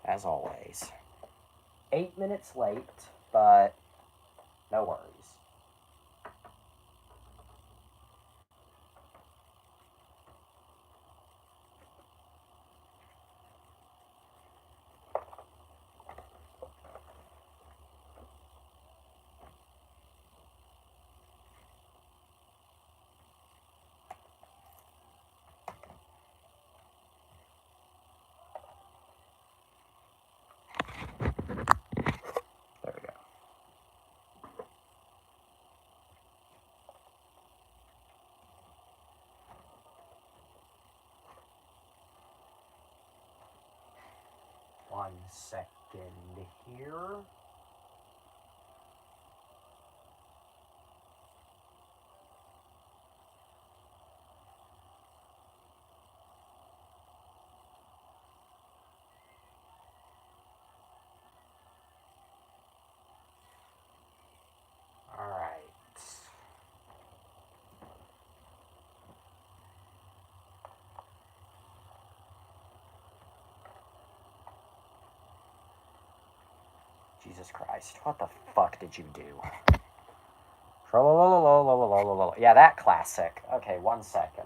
as always. 8 minutes late, but no worries. There we go. One second here. All right. Jesus Christ, what the fuck did you do? Yeah, that classic. Okay, 1 second.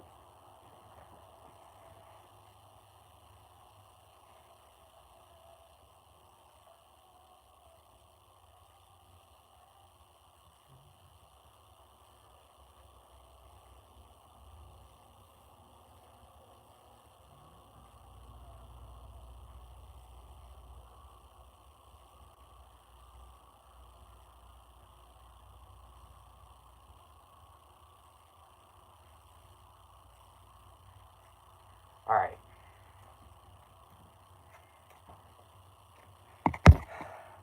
All right.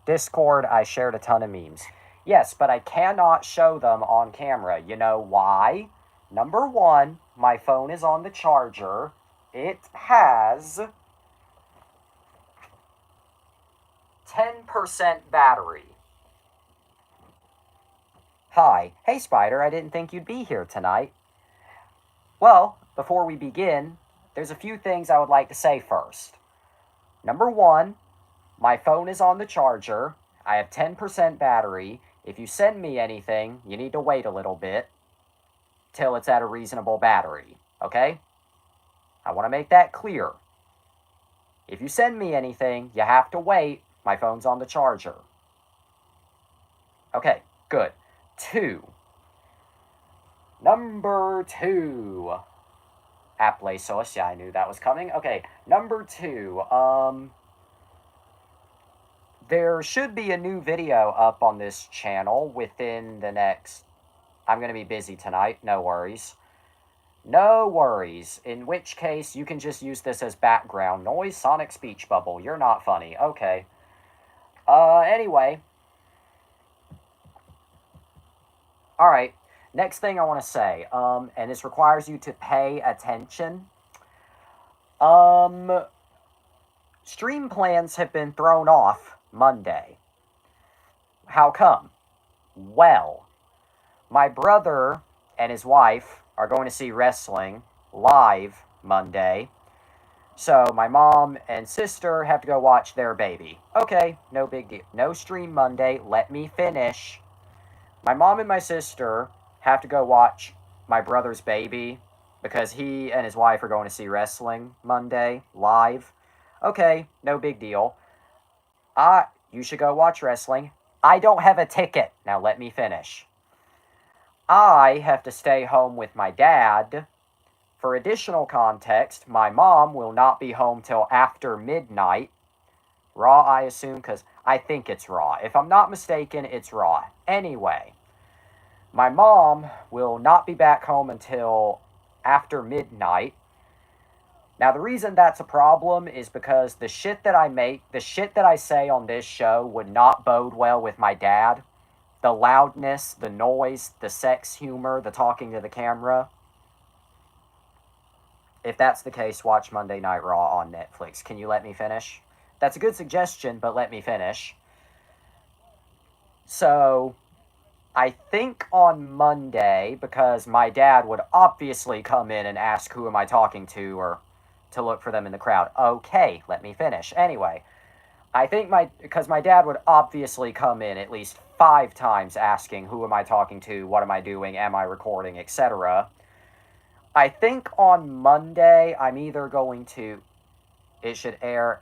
Discord, I shared a ton of memes. Yes, but I cannot show them on camera. You know why? Number one, my phone is on the charger. It has 10% battery. Hi. Hey, Spider, I didn't think you'd be here tonight. Well, before we begin, there's a few things I would like to say first. Number one, my phone is on the charger. I have 10% battery. If you send me anything, you need to wait a little bit till it's at a reasonable battery, okay? I want to make that clear. If you send me anything, you have to wait. My phone's on the charger. Okay, good. Number two. Apple sauce, yeah, I knew that was coming. Okay, number two. There should be a new video up on this channel within the next... I'm going to be busy tonight, no worries. No worries, in which case you can just use this as background noise. Sonic speech bubble, you're not funny. Okay. Anyway. Alright, next thing I want to say, and this requires you to pay attention. Stream plans have been thrown off Monday. How come? Well, my brother and his wife are going to see wrestling live Monday. So my mom and sister have to go watch their baby. Okay, no big deal. No stream Monday. Let me finish. My mom and my sister have to go watch my brother's baby because he and his wife are going to see wrestling Monday live. Okay, no big deal. You should go watch wrestling. I don't have a ticket. Now let me finish. I have to stay home with my dad. For additional context, my mom will not be home till after midnight. Raw, I assume, because I think it's Raw. If I'm not mistaken, it's Raw. Anyway, my mom will not be back home until after midnight. Now, the reason that's a problem is because the shit that I make, the shit that I say on this show would not bode well with my dad. The loudness, the noise, the sex humor, the talking to the camera. If that's the case, watch Monday Night Raw on Netflix. Can you let me finish? That's a good suggestion, but let me finish. So, I think on Monday, because my dad would obviously come in and ask who am I talking to, or to look for them in the crowd. Okay, let me finish. Anyway, I think because my dad would obviously come in at least 5 times asking, who am I talking to, what am I doing, am I recording, etc. I think on Monday I'm either going to, it should air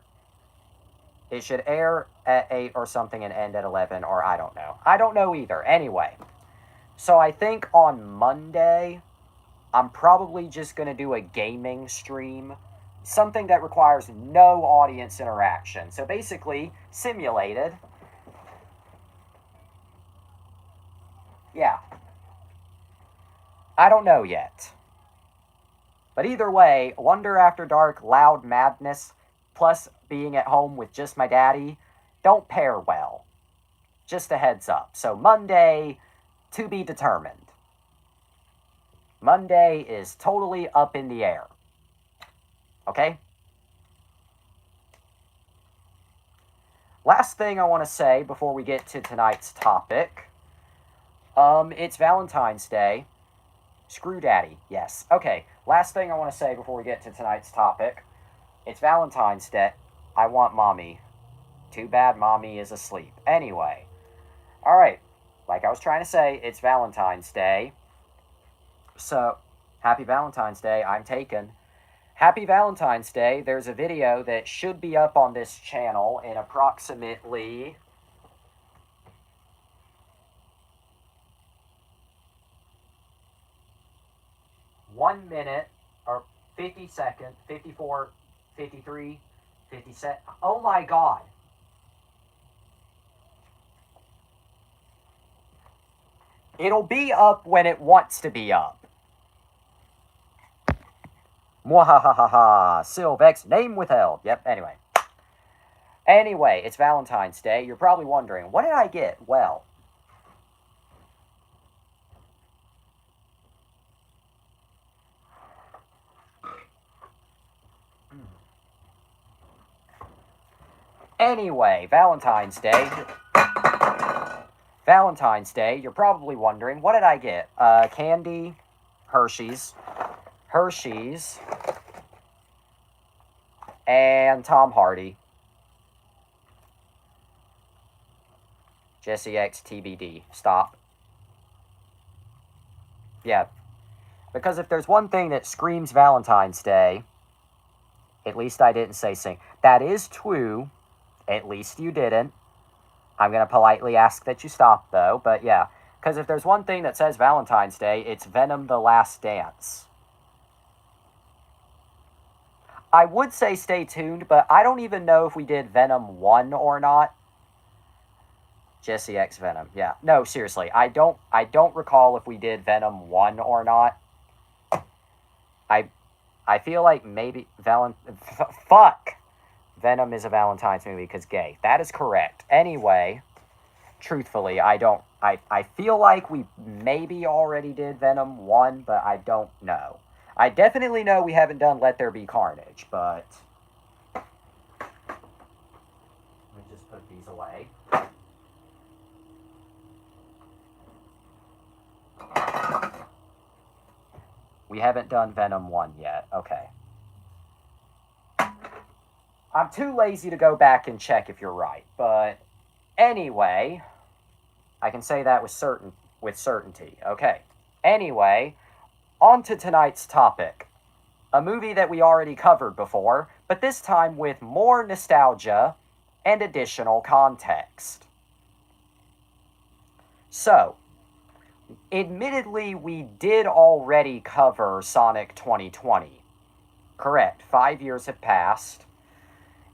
at 8 or something and end at 11, or I don't know. I don't know either. Anyway, so I think on Monday I'm probably just going to do a gaming stream. Something that requires no audience interaction. So basically, simulated. Yeah. I don't know yet. But either way, Wonder After Dark, Loud Madness, plus being at home with just my daddy, don't pair well. Just a heads up. So Monday, to be determined. Monday is totally up in the air. Okay? Last thing I want to say before we get to tonight's topic. It's Valentine's Day. Screw Daddy, yes. Okay, last thing I want to say before we get to tonight's topic. It's Valentine's Day. I want Mommy. Too bad Mommy is asleep. Anyway. Alright, like I was trying to say, it's Valentine's Day. So, happy Valentine's Day. I'm taken. Happy Valentine's Day. There's a video that should be up on this channel in approximately 1 minute or 50 seconds, 54, 53, 57. Oh my god. It'll be up when it wants to be up. Mwahahaha. Sylvex, name withheld. Yep, anyway. Anyway, it's Valentine's Day. You're probably wondering, what did I get? Well, anyway, Valentine's Day. Valentine's Day, you're probably wondering, what did I get? Candy, Hershey's, and Tom Hardy. Jesse X TBD. Stop. Yeah. Because if there's one thing that screams Valentine's Day, at least I didn't say sing. That is true. At least you didn't. I'm going to politely ask that you stop, though. But yeah. Because if there's one thing that says Valentine's Day, it's Venom: The Last Dance. I would say stay tuned, but I don't even know if we did Venom 1 or not. Jesse X Venom. Yeah. No, seriously. I don't recall if we did Venom 1 or not. I feel like maybe fuck. Venom is a Valentine's movie because gay. That is correct. Anyway, truthfully, I feel like we maybe already did Venom 1, but I don't know. I definitely know we haven't done Let There Be Carnage, but let me just put these away. We haven't done Venom 1 yet. Okay. I'm too lazy to go back and check if you're right, but anyway, I can say that with certainty. Okay. Anyway, on to tonight's topic. A movie that we already covered before, but this time with more nostalgia and additional context. So, admittedly, we did already cover Sonic 2020. Correct, 5 years have passed.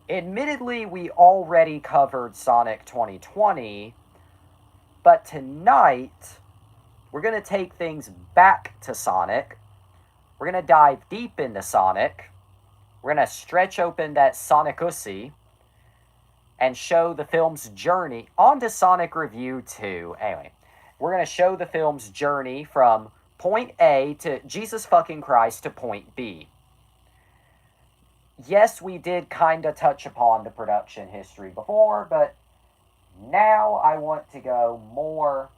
Admittedly, we already covered Sonic 2020, but tonight, we're going to take things back to Sonic. We're going to dive deep into Sonic. We're going to stretch open that Sonic Ussy and show the film's journey onto Sonic Review 2. Anyway, we're going to show the film's journey from point A to Jesus fucking Christ to point B. Yes, we did kind of touch upon the production history before, but now I want to go more...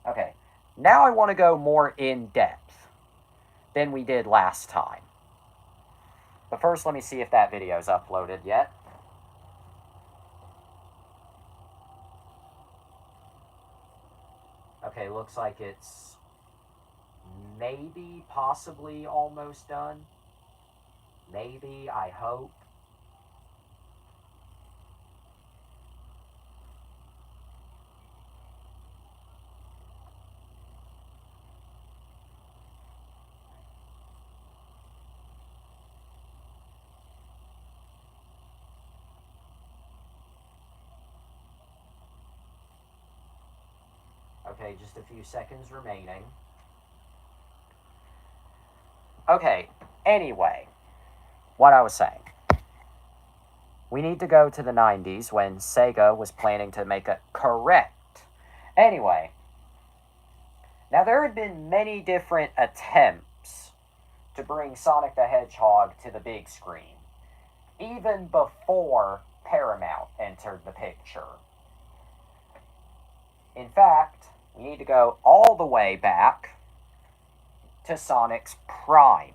Okay, now I want to go more in depth than we did last time. But first, let me see if that video's uploaded yet. Okay, looks like it's maybe, possibly almost done. Maybe, I hope. Okay, just a few seconds remaining. Okay, anyway, what I was saying. We need to go to the 90s when Sega was planning to make a correct. Anyway, now there had been many different attempts to bring Sonic the Hedgehog to the big screen, even before Paramount entered the picture. In fact, we need to go all the way back to Sonic's Prime.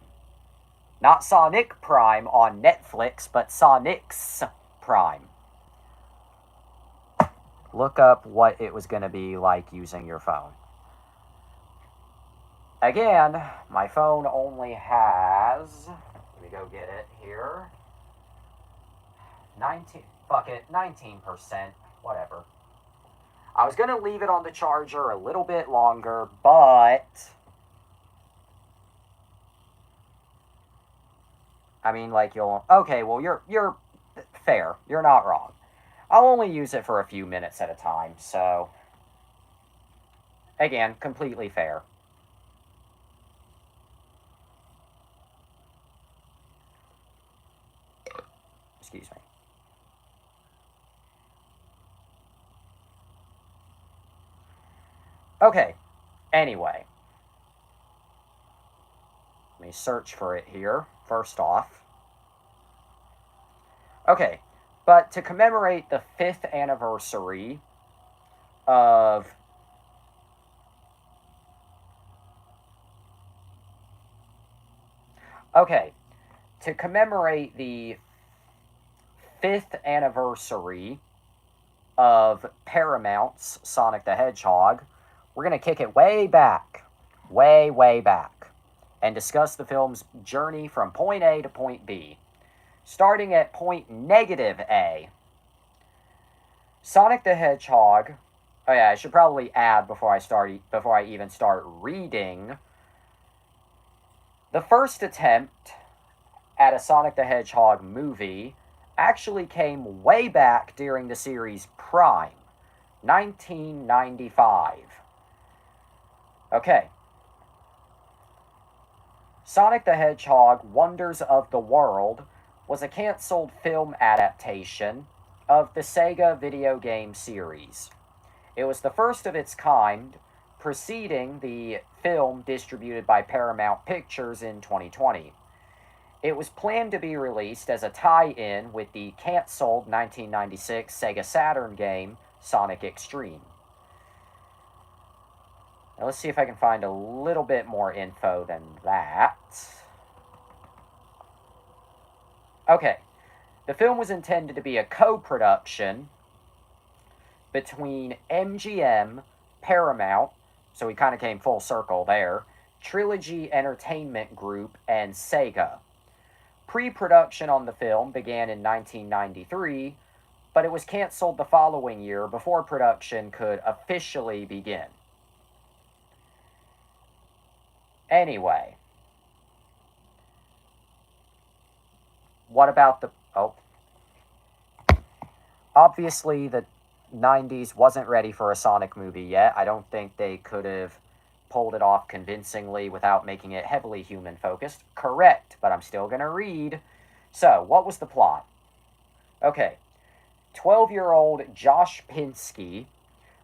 Not Sonic Prime on Netflix, but Sonic's Prime. Look up what it was going to be like using your phone. Again, my phone only has, let me go get it here, 19%, whatever. I was going to leave it on the charger a little bit longer, but I mean, like, okay, well, you're fair. You're not wrong. I'll only use it for a few minutes at a time, so again, completely fair. Excuse me. Okay, anyway. Let me search for it here, first off. Okay, but to commemorate the 5th anniversary of Okay, to commemorate the 5th anniversary of Paramount's Sonic the Hedgehog, we're going to kick it way back, way back, and discuss the film's journey from point A to point B. Starting at point -A, Sonic the Hedgehog. Oh yeah, I should probably add before I even start reading. The first attempt at a Sonic the Hedgehog movie actually came way back during the series Prime, 1995. Okay. Sonic the Hedgehog Wonders of the World was a canceled film adaptation of the Sega video game series. It was the first of its kind, preceding the film distributed by Paramount Pictures in 2020. It was planned to be released as a tie-in with the canceled 1996 Sega Saturn game Sonic Extreme. Now let's see if I can find a little bit more info than that. Okay, the film was intended to be a co-production between MGM, Paramount, so we kind of came full circle there, Trilogy Entertainment Group, and Sega. Pre-production on the film began in 1993, but it was canceled the following year before production could officially begin. Anyway, what about the... Oh. Obviously, the 90s wasn't ready for a Sonic movie yet. I don't think they could have pulled it off convincingly without making it heavily human-focused. Correct, but I'm still going to read. So, what was the plot? Okay. 12-year-old Josh Pinsky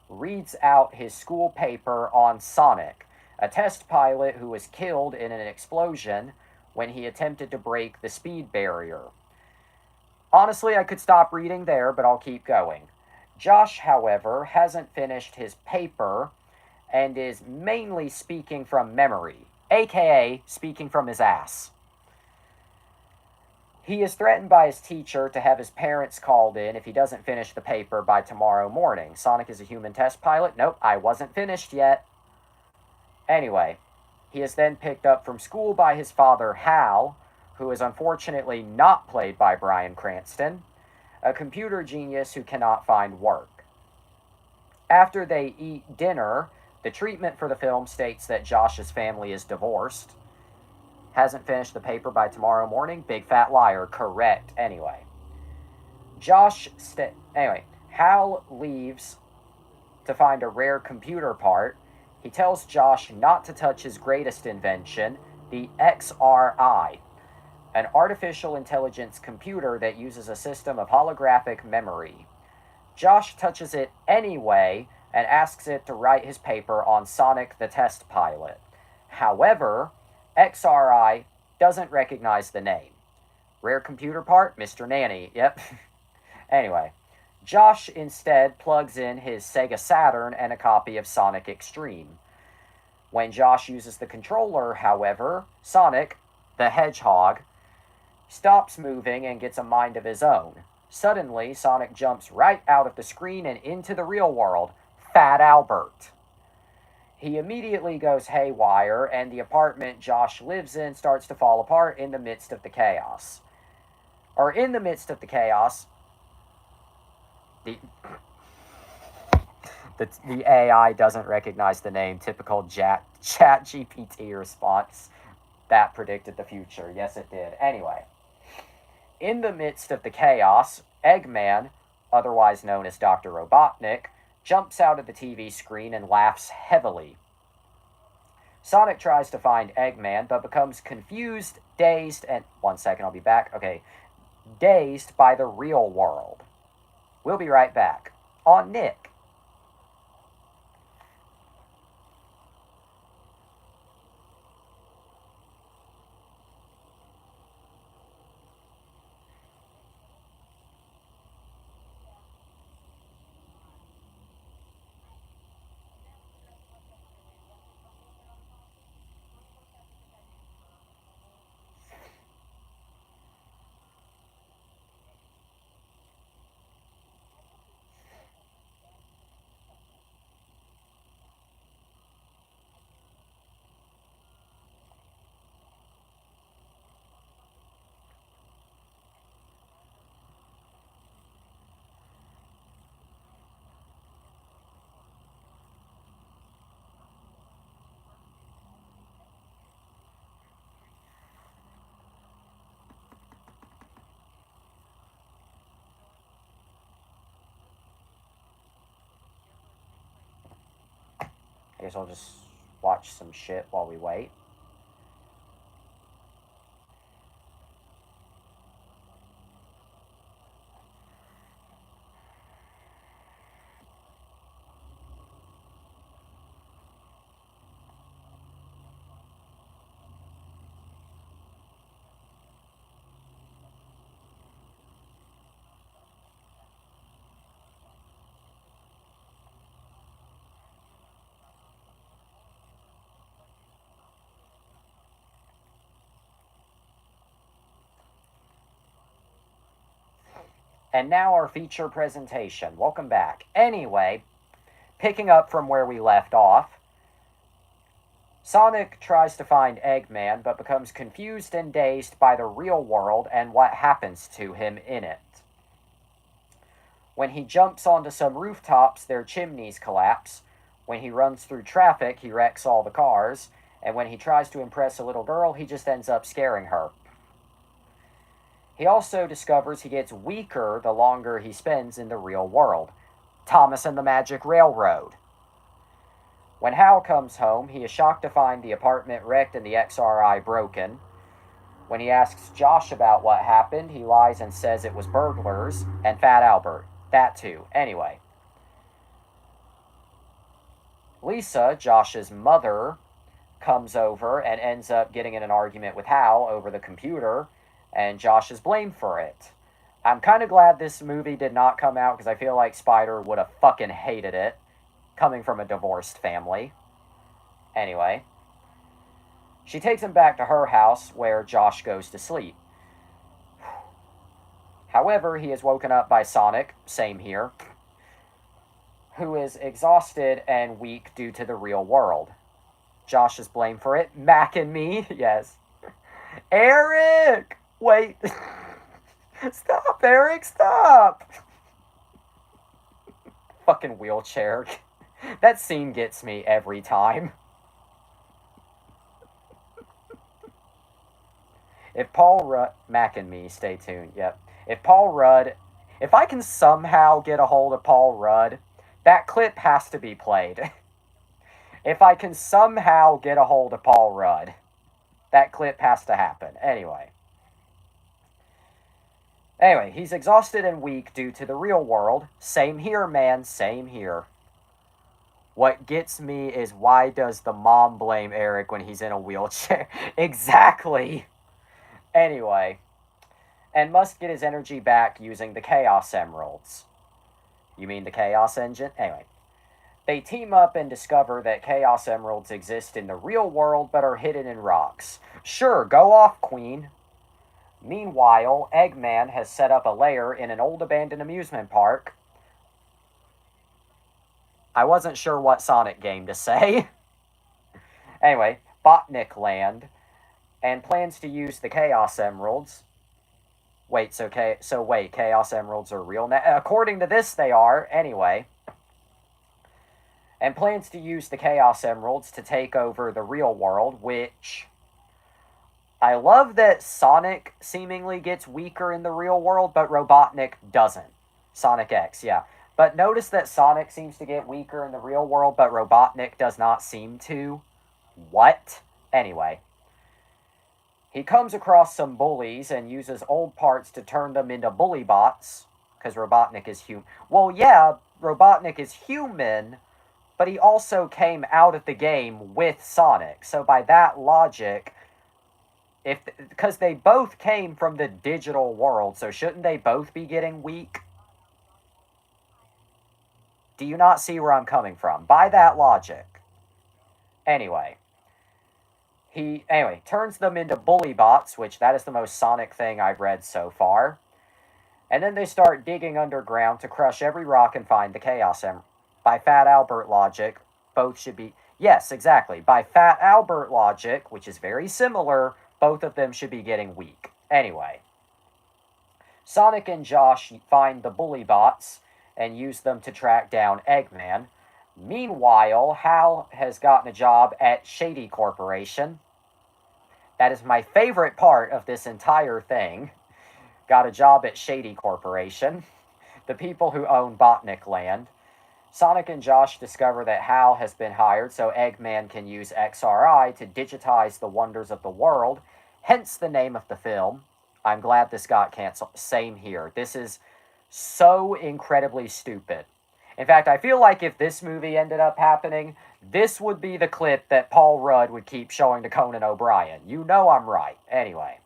reads out his school paper on Sonic, a test pilot who was killed in an explosion when he attempted to break the speed barrier. Honestly, I could stop reading there, but I'll keep going. Josh, however, hasn't finished his paper and is mainly speaking from memory, aka speaking from his ass. He is threatened by his teacher to have his parents called in if he doesn't finish the paper by tomorrow morning. Sonic is a human test pilot. Nope, I wasn't finished yet. Anyway, he is then picked up from school by his father, Hal, who is unfortunately not played by Bryan Cranston, a computer genius who cannot find work. After they eat dinner, the treatment for the film states that Josh's family is divorced. Hasn't finished the paper by tomorrow morning. Big fat liar. Correct. Anyway. Hal leaves to find a rare computer part. He tells Josh not to touch his greatest invention, the XRI, an artificial intelligence computer that uses a system of holographic memory. Josh touches it anyway and asks it to write his paper on Sonic the Test Pilot. However, XRI doesn't recognize the name. Rare computer part? Mr. Nanny. Yep. Anyway, Josh instead plugs in his Sega Saturn and a copy of Sonic Extreme. When Josh uses the controller, however, Sonic, the Hedgehog, stops moving and gets a mind of his own. Suddenly, Sonic jumps right out of the screen and into the real world. Fat Albert. He immediately goes haywire, and the apartment Josh lives in starts to fall apart in the midst of the chaos. In the midst of the chaos, the AI doesn't recognize the name. Typical chat GPT response. That predicted the future. Yes, it did. Anyway, in the midst of the chaos, Eggman, otherwise known as Dr. Robotnik, jumps out of the TV screen and laughs heavily. Sonic tries to find Eggman, but becomes confused, dazed, and... 1 second, I'll be back. Okay. Dazed by the real world. We'll be right back. On Nick. I guess I'll just watch some shit while we wait. And now our feature presentation. Welcome back. Anyway, picking up from where we left off, Sonic tries to find Eggman, but becomes confused and dazed by the real world and what happens to him in it. When he jumps onto some rooftops, their chimneys collapse. When he runs through traffic, he wrecks all the cars. And when he tries to impress a little girl, he just ends up scaring her. He also discovers he gets weaker the longer he spends in the real world. Thomas and the Magic Railroad. When Hal comes home, he is shocked to find the apartment wrecked and the XRI broken. When he asks Josh about what happened, he lies and says it was burglars and Fat Albert. That too. Anyway. Lisa, Josh's mother, comes over and ends up getting in an argument with Hal over the computer, and Josh is blamed for it. I'm kind of glad this movie did not come out because I feel like Spider would have fucking hated it, coming from a divorced family. Anyway, she takes him back to her house where Josh goes to sleep. However, he is woken up by Sonic, same here, who is exhausted and weak due to the real world. Josh is blamed for it. Mac and me, yes. Eric! Wait. Stop, Eric, stop! Fucking wheelchair. That scene gets me every time. If Paul Rudd... Mac and me, stay tuned, yep. If Paul Rudd... If I can somehow get a hold of Paul Rudd, that clip has to be played. If I can somehow get a hold of Paul Rudd, that clip has to happen. Anyway, he's exhausted and weak due to the real world. Same here, man. Same here. What gets me is, why does the mom blame Eric when he's in a wheelchair? Exactly. Anyway, and must get his energy back using the Chaos Emeralds. You mean the Chaos Engine? Anyway. They team up and discover that Chaos Emeralds exist in the real world but are hidden in rocks. Sure, go off, Queen. Meanwhile, Eggman has set up a lair in an old abandoned amusement park. I wasn't sure what Sonic game to say. Anyway, Botnik Land, and plans to use the Chaos Emeralds. Wait, Chaos Emeralds are real now? According to this, they are. Anyway. And plans to use the Chaos Emeralds to take over the real world, which... I love that Sonic seemingly gets weaker in the real world, but Robotnik doesn't. Sonic X, yeah. But notice that Sonic seems to get weaker in the real world, but Robotnik does not seem to. What? Anyway. He comes across some bullies and uses old parts to turn them into bully bots, because Robotnik is human. Well, yeah, Robotnik is human, but he also came out of the game with Sonic. So by that logic, because they both came from the digital world, so shouldn't they both be getting weak? Do you not see where I'm coming from? By that logic. Anyway. He turns them into bully bots, which that is the most Sonic thing I've read so far. And then they start digging underground to crush every rock and find the Chaos Emerald. By Fat Albert logic, both should be... Yes, exactly. By Fat Albert logic, which is very similar, both of them should be getting weak. Anyway. Sonic and Josh find the bully bots and use them to track down Eggman. Meanwhile, Hal has gotten a job at Shady Corporation. That is my favorite part of this entire thing. Got a job at Shady Corporation. The people who own Botnik Land. Sonic and Josh discover that Hal has been hired so Eggman can use XRI to digitize the wonders of the world. Hence the name of the film. I'm glad this got canceled. Same here. This is so incredibly stupid. In fact, I feel like if this movie ended up happening, this would be the clip that Paul Rudd would keep showing to Conan O'Brien. You know I'm right. Anyway.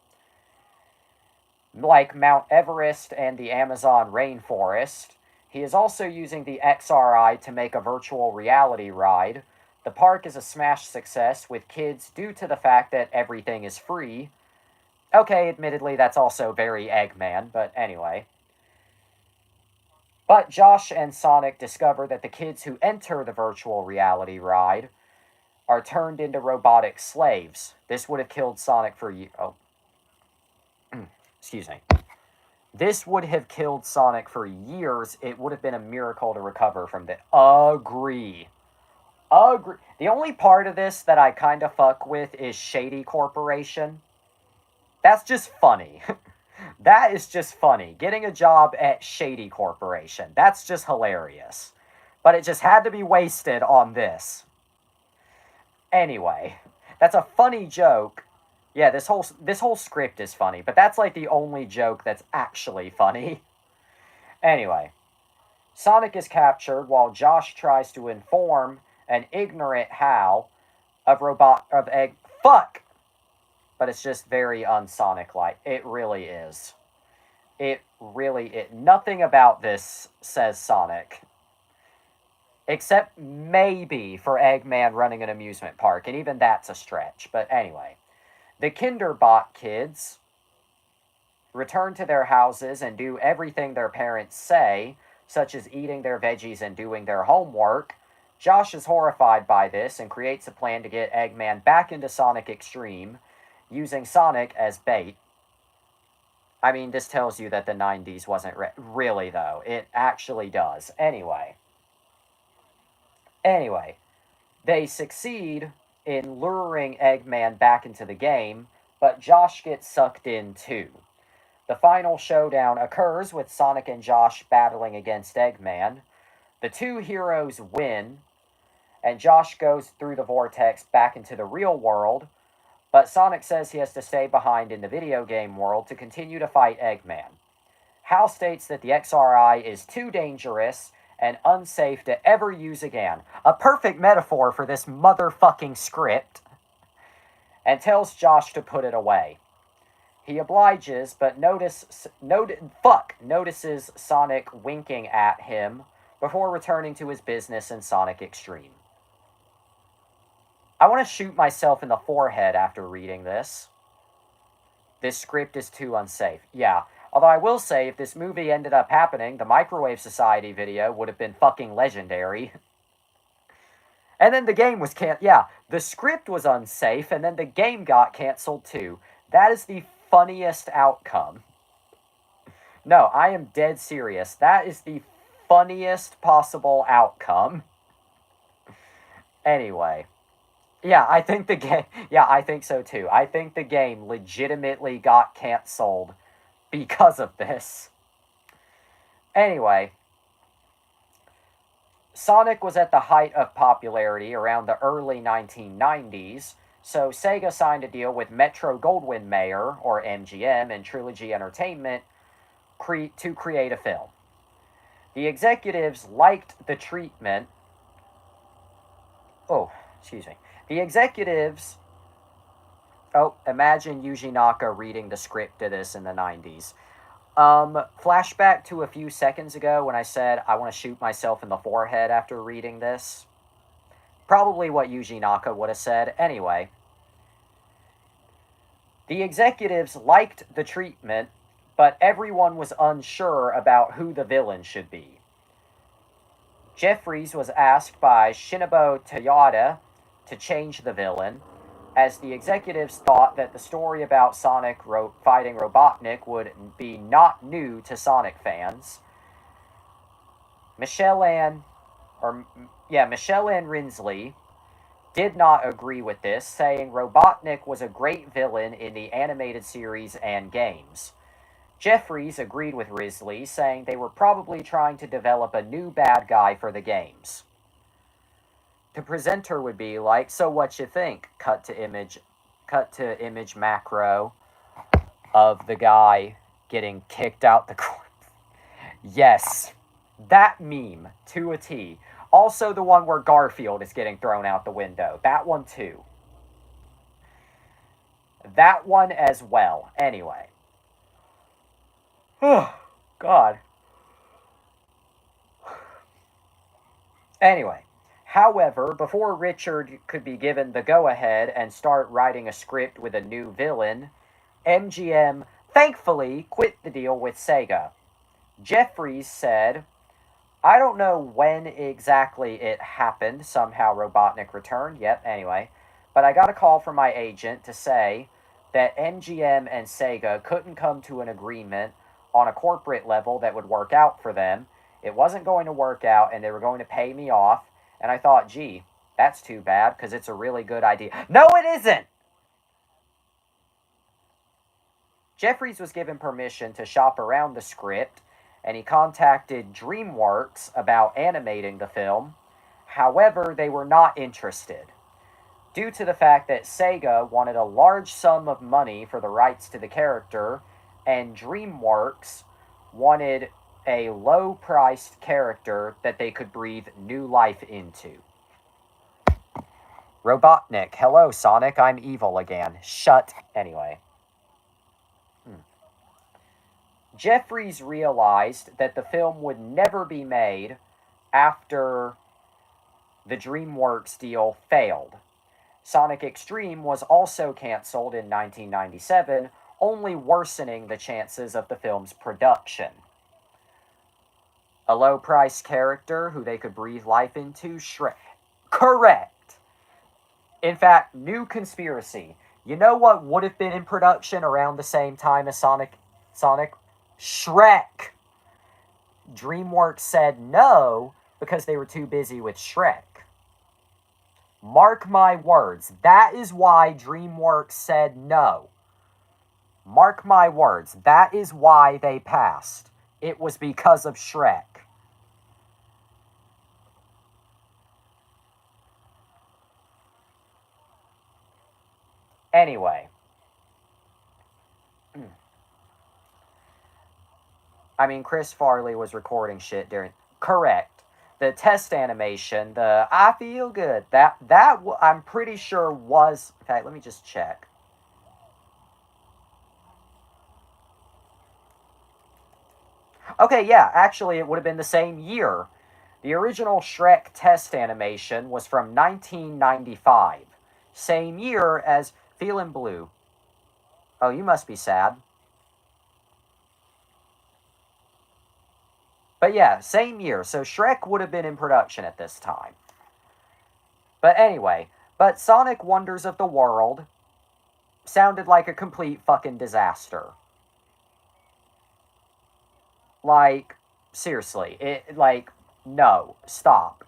Like Mount Everest and the Amazon rainforest, he is also using the XRI to make a virtual reality ride. The park is a smash success with kids due to the fact that everything is free. Okay, admittedly, that's also very Eggman, but anyway. But Josh and Sonic discover that the kids who enter the virtual reality ride are turned into robotic slaves. This would have killed Sonic for you. Oh. Excuse me. This would have killed Sonic for years. It would have been a miracle to recover from this. Agree. The only part of this that I kind of fuck with is Shady Corporation. That's just funny. That is just funny. Getting a job at Shady Corporation. That's just hilarious. But it just had to be wasted on this. Anyway, that's a funny joke. Yeah, this whole script is funny, but that's like the only joke that's actually funny. Anyway, Sonic is captured while Josh tries to inform an ignorant Hal of Egg. Fuck! But it's just very un-Sonic-like. It really is. Nothing about this says Sonic. Except maybe for Eggman running an amusement park, and even that's a stretch. But anyway. The Kinderbot kids return to their houses and do everything their parents say, such as eating their veggies and doing their homework, Josh is horrified by this and creates a plan to get Eggman back into Sonic Extreme, using Sonic as bait. I mean, this tells you that the 90s wasn't really, though. It actually does. Anyway, they succeed in luring Eggman back into the game, but Josh gets sucked in too. The final showdown occurs with Sonic and Josh battling against Eggman. The two heroes win, and Josh goes through the vortex back into the real world, but Sonic says he has to stay behind in the video game world to continue to fight Eggman. Hal states that the XRI is too dangerous and unsafe to ever use again. A perfect metaphor for this motherfucking script. And tells Josh to put it away. He obliges, but notices Sonic winking at him before returning to his business in Sonic Extreme. I want to shoot myself in the forehead after reading this. This script is too unsafe. Yeah. Although I will say, if this movie ended up happening, the Microwave Society video would have been fucking legendary. And then the game was yeah, the script was unsafe, and then the game got canceled too. That is the funniest outcome. No, I am dead serious. That is the funniest possible outcome. Anyway. Yeah, I think the game... Yeah, I think so too. I think the game legitimately got canceled because of this. Anyway, Sonic was at the height of popularity around the early 1990s, so Sega signed a deal with Metro-Goldwyn-Mayer, or MGM, and Trilogy Entertainment to create a film. The executives liked the treatment... Oh, excuse me. The executives... Oh, imagine Yuji Naka reading the script to this in the 90s. Flashback to a few seconds ago when I said I want to shoot myself in the forehead after reading this. Probably what Yuji Naka would have said. Anyway. The executives liked the treatment, but everyone was unsure about who the villain should be. Jeffries was asked by Shinobu Toyota to change the villain, as the executives thought that the story about Sonic fighting Robotnik would be not new to Sonic fans. Michelle Ann Rinsley did not agree with this, saying Robotnik was a great villain in the animated series and games. Jeffries agreed with Risley, saying they were probably trying to develop a new bad guy for the games. The presenter would be like, so what you think? Cut to image macro of the guy getting kicked out the court. Yes, that meme to a T. Also the one where Garfield is getting thrown out the window. That one too. That one as well. Anyway. Oh, God. Anyway. However, before Richard could be given the go-ahead and start writing a script with a new villain, MGM thankfully quit the deal with Sega. Jeffries said, I don't know when exactly it happened, somehow Robotnik returned, yep, anyway, but I got a call from my agent to say that MGM and Sega couldn't come to an agreement on a corporate level that would work out for them. It wasn't going to work out, and they were going to pay me off. And I thought, gee, that's too bad, because it's a really good idea. No, it isn't! Jeffries was given permission to shop around the script, and he contacted DreamWorks about animating the film. However, they were not interested, due to the fact that Sega wanted a large sum of money for the rights to the character, and DreamWorks wanted a low-priced character that they could breathe new life into. Robotnik, hello Sonic, I'm evil again. Shut. Anyway. Jeffries realized that the film would never be made after the DreamWorks deal failed. Sonic Extreme was also canceled in 1997, only worsening the chances of the film's production. A low-priced character who they could breathe life into? Shrek. Correct! In fact, new conspiracy. You know what would have been in production around the same time as Sonic? Shrek! DreamWorks said no because they were too busy with Shrek. Mark my words. That is why DreamWorks said no. Mark my words. That is why they passed. It was because of Shrek. Anyway. I mean, Chris Farley was recording shit during... Correct. The test animation, the I feel good, that I'm pretty sure was... In fact, let me just check. Okay, yeah, actually it would have been the same year. The original Shrek test animation was from 1995. Same year as Feelin' Blue. Oh, you must be sad. But yeah, same year. So Shrek would have been in production at this time. But anyway, Sonic Wonders of the World sounded like a complete fucking disaster. Like, seriously, no, stop.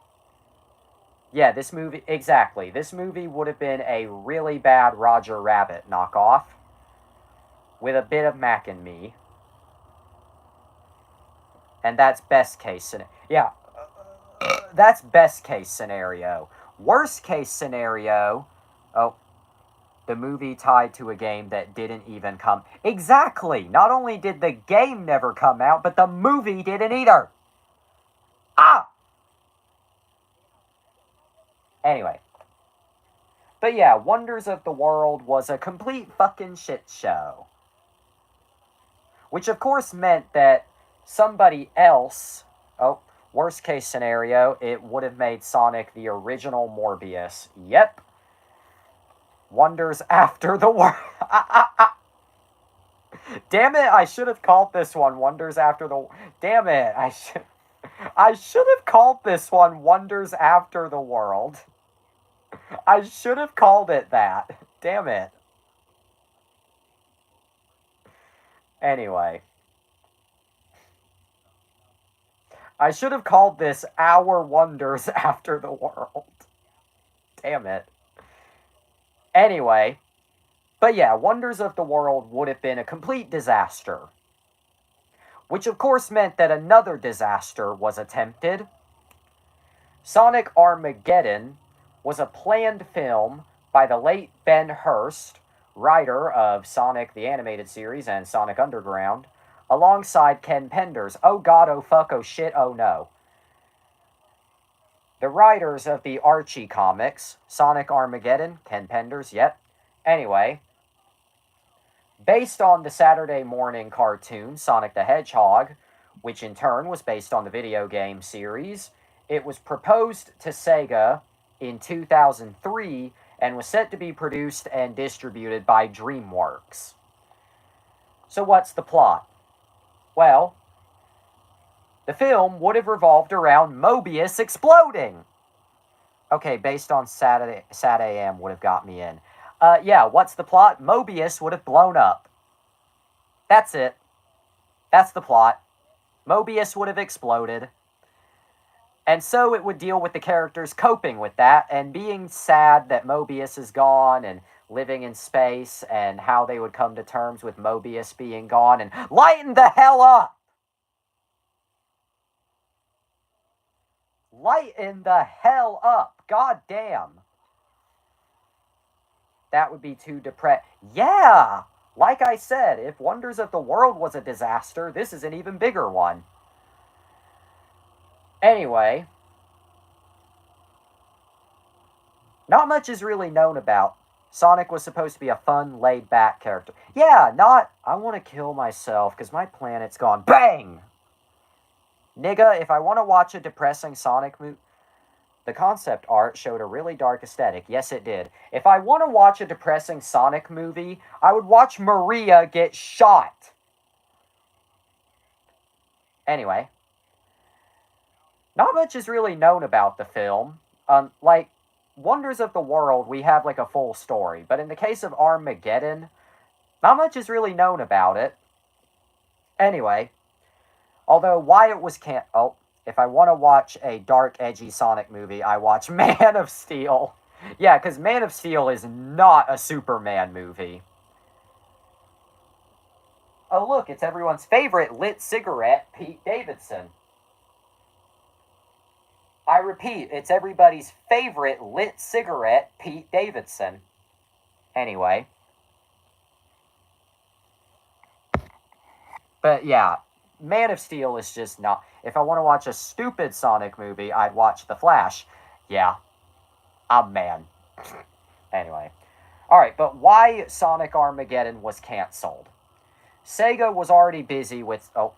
Yeah, this movie, exactly. This movie would have been a really bad Roger Rabbit knockoff with a bit of Mac and Me. And that's best case scenario. Yeah, that's best case scenario. Worst case scenario, oh, the movie tied to a game that didn't even come. Exactly! Not only did the game never come out, but the movie didn't either. Ah! Anyway. But yeah, Wonders of the World was a complete fucking shit show. Which of course meant that somebody else... Oh, worst case scenario, it would have made Sonic the original Morbius. Yep. Wonders After the World. Damn it, I should have called this one Wonders After the... Damn it, I should have called this one Wonders After the World. I should have called it that. Damn it. Anyway. I should have called this Our Wonders After the World. Damn it. Anyway. But yeah, Wonders of the World would have been a complete disaster. Which of course meant that another disaster was attempted. Sonic Armageddon was a planned film by the late Ben Hurst, writer of Sonic the Animated Series and Sonic Underground, alongside Ken Penders. Oh god, oh fuck, oh shit, oh no. The writers of the Archie comics, Sonic Armageddon, Ken Penders, yep. Anyway, based on the Saturday morning cartoon Sonic the Hedgehog, which in turn was based on the video game series, it was proposed to Sega in 2003 and was set to be produced and distributed by DreamWorks. So what's the plot? Well, the film would have revolved around Mobius exploding. Okay, based on Sat AM would have got me in. Yeah, what's the plot? Mobius would have blown up. That's it. That's the plot. Mobius would have exploded. And so it would deal with the characters coping with that and being sad that Mobius is gone and living in space and how they would come to terms with Mobius being gone and lighten the hell up! Lighten the hell up! God damn! That would be too depressing. Yeah! Like I said, if Wonders of the World was a disaster, this is an even bigger one. Anyway, not much is really known about. Sonic was supposed to be a fun, laid-back character. Yeah, not, I want to kill myself because my planet's gone. Bang! Nigga, if I want to watch a depressing Sonic movie... The concept art showed a really dark aesthetic. Yes, it did. If I want to watch a depressing Sonic movie, I would watch Maria get shot. Anyway, not much is really known about the film. Like, Wonders of the World, we have like a full story. But in the case of Armageddon, not much is really known about it. Anyway, although why it was can't... Oh, if I want to watch a dark, edgy Sonic movie, I watch Man of Steel. Yeah, because Man of Steel is not a Superman movie. Oh, look, it's everyone's favorite lit cigarette, Pete Davidson. I repeat, it's everybody's favorite lit cigarette, Pete Davidson. Anyway. But yeah, Man of Steel is just not... If I want to watch a stupid Sonic movie, I'd watch The Flash. Yeah, I'm man. Anyway. Alright, but why Sonic Armageddon was cancelled? Sega was already busy with... Oh,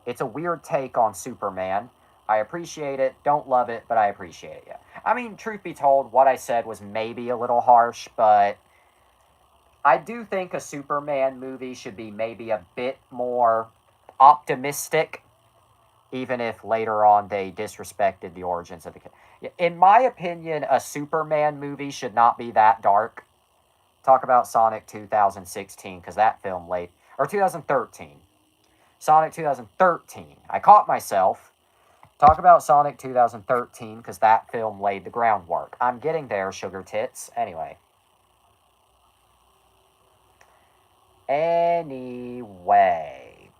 it's a weird take on Superman. I appreciate it. Don't love it, but I appreciate it. Yeah. I mean, truth be told, what I said was maybe a little harsh, but I do think a Superman movie should be maybe a bit more optimistic, even if later on they disrespected the origins of the... In my opinion, a Superman movie should not be that dark. Talk about Sonic 2016, because that film laid... Or 2013. Sonic 2013. I caught myself. Talk about Sonic 2013, because that film laid the groundwork. I'm getting there, sugar tits. Anyway.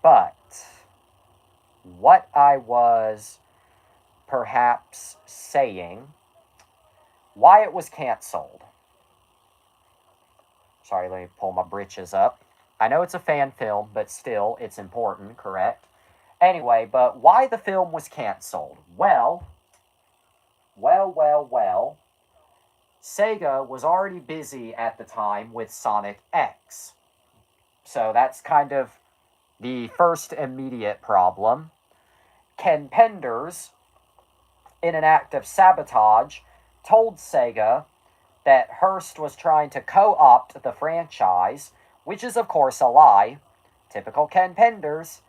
But what I was perhaps saying, why it was canceled. Sorry, let me pull my britches up. I know it's a fan film, but still, it's important, correct? Anyway, but why the film was canceled? Well, Sega was already busy at the time with Sonic X. So that's kind of the first immediate problem. Ken Penders, in an act of sabotage, told Sega that Hearst was trying to co-opt the franchise, which is of course a lie. Typical Ken Penders.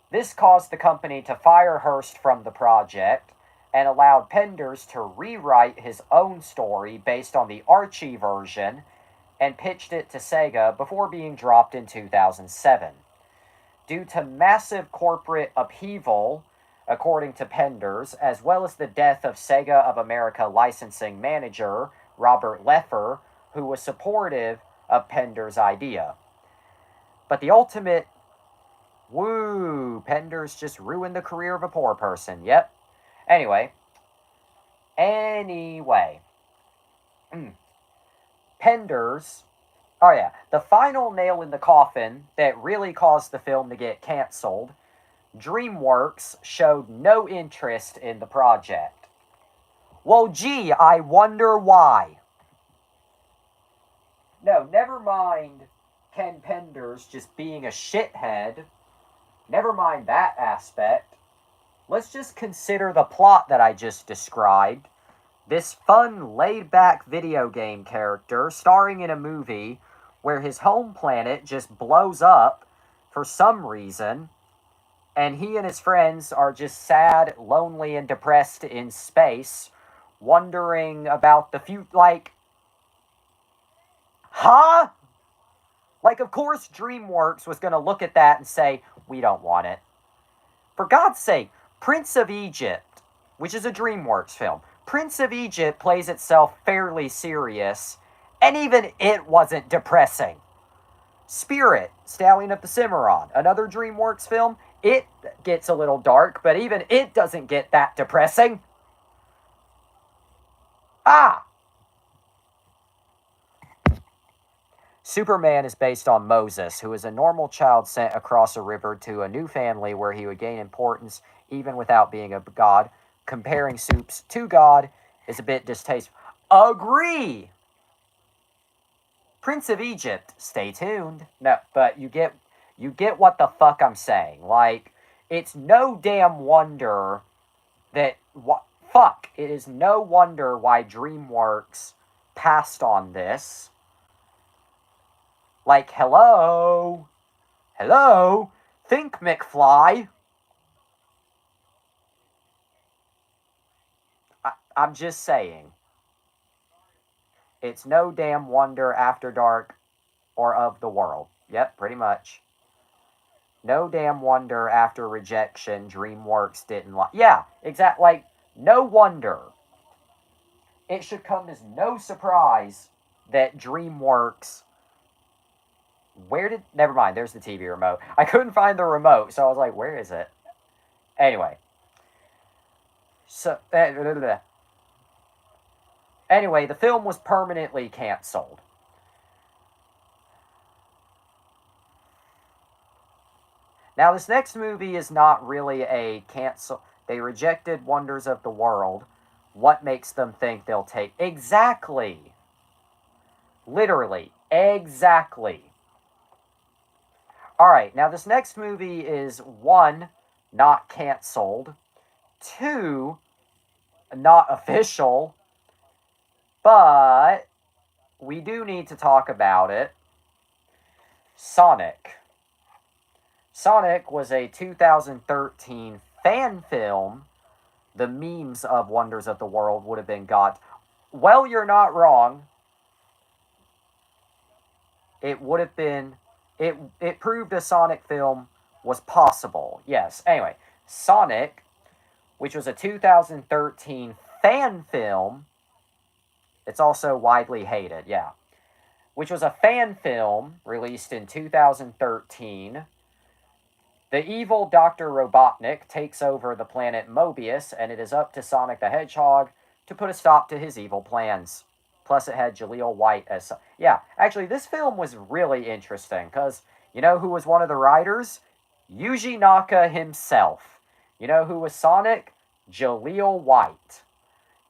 This caused the company to fire Hearst from the project and allowed Penders to rewrite his own story based on the Archie version and pitched it to Sega before being dropped in 2007. Due to massive corporate upheaval, according to Penders, as well as the death of Sega of America licensing manager Robert Leffer, who was supportive of Penders' idea. But the ultimate... Woo! Penders just ruined the career of a poor person. Yep. Anyway. Penders... Oh yeah, the final nail in the coffin that really caused the film to get cancelled, DreamWorks showed no interest in the project. Well, gee, I wonder why. No, never mind Ken Penders just being a shithead. Never mind that aspect. Let's just consider the plot that I just described. This fun, laid-back video game character starring in a movie where his home planet just blows up for some reason, and he and his friends are just sad, lonely, and depressed in space, wondering about the future. Like, huh? Like, of course DreamWorks was going to look at that and say, we don't want it. For God's sake, Prince of Egypt, which is a DreamWorks film, Prince of Egypt plays itself fairly serious, and even it wasn't depressing. Spirit, Stallion of the Cimarron, another DreamWorks film, it gets a little dark, but even it doesn't get that depressing. Superman is based on Moses, who is a normal child sent across a river to a new family where he would gain importance even without being a god. Comparing Supes to God is a bit distasteful. Agree! Prince of Egypt, stay tuned. No, but you get what the fuck I'm saying. Like, it's no damn wonder that... fuck, it is no wonder why DreamWorks passed on this. Like, hello? Hello? Think, McFly. I'm just saying. It's no damn wonder After Dark or Of the World. Yep, pretty much. No damn wonder after Rejection, DreamWorks didn't like. Yeah, exactly. Like, no wonder. It should come as no surprise that DreamWorks. Where did. Never mind, there's the TV remote. I couldn't find the remote, so I was like, where is it? Anyway. So. Anyway, the film was permanently canceled. Now, this next movie is not really a cancel. They rejected Wonders of the World. What makes them think they'll take... Exactly. Literally. Exactly. Alright, now this next movie is, 1, not canceled. 2, not official. But we do need to talk about it. Sonic. Sonic was a 2013 fan film. The memes of Wonders of the World would have been got. Well, you're not wrong. It would have been... It proved a Sonic film was possible. Yes. Anyway, Sonic, which was a 2013 fan film. It's also widely hated, yeah. Which was a fan film released in 2013. The evil Dr. Robotnik takes over the planet Mobius, and it is up to Sonic the Hedgehog to put a stop to his evil plans. Plus, it had Jaleel White as... Yeah, actually, this film was really interesting, because you know who was one of the writers? Yuji Naka himself. You know who was Sonic? Jaleel White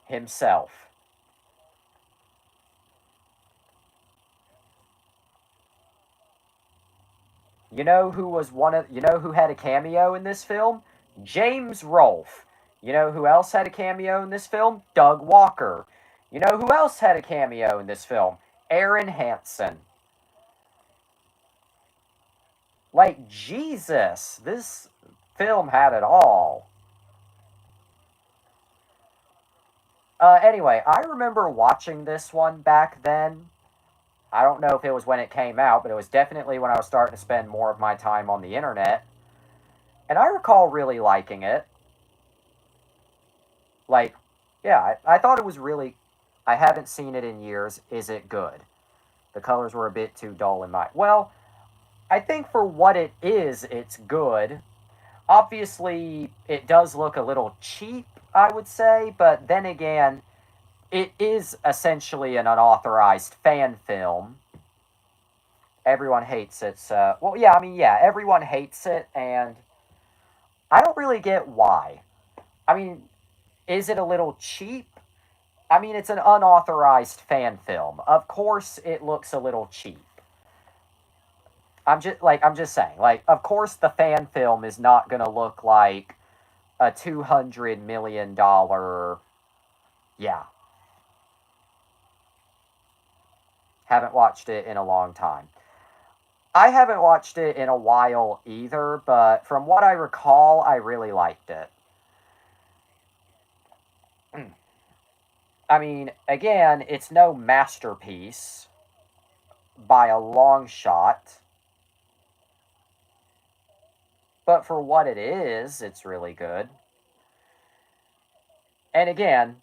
himself. You know who was you know who had a cameo in this film? James Rolfe. You know who else had a cameo in this film? Doug Walker. You know who else had a cameo in this film? Aaron Hansen. Like, Jesus, this film had it all. Anyway, I remember watching this one back then. I don't know if it was when it came out, but it was definitely when I was starting to spend more of my time on the internet. And I recall really liking it. Like, yeah, I thought it was really... I haven't seen it in years. Is it good? The colors were a bit too dull in my... Well, I think for what it is, it's good. Obviously, it does look a little cheap, I would say, but then again, it is essentially an unauthorized fan film. Everyone hates it, so... Well, yeah, I mean, yeah, everyone hates it, and I don't really get why. I mean, is it a little cheap? I mean, it's an unauthorized fan film. Of course, it looks a little cheap. I'm just saying, like, of course the fan film is not gonna look like a $200 million, yeah. Haven't watched it in a long time. I haven't watched it in a while either, but from what I recall, I really liked it. I mean, again, it's no masterpiece by a long shot. But for what it is, it's really good. And again,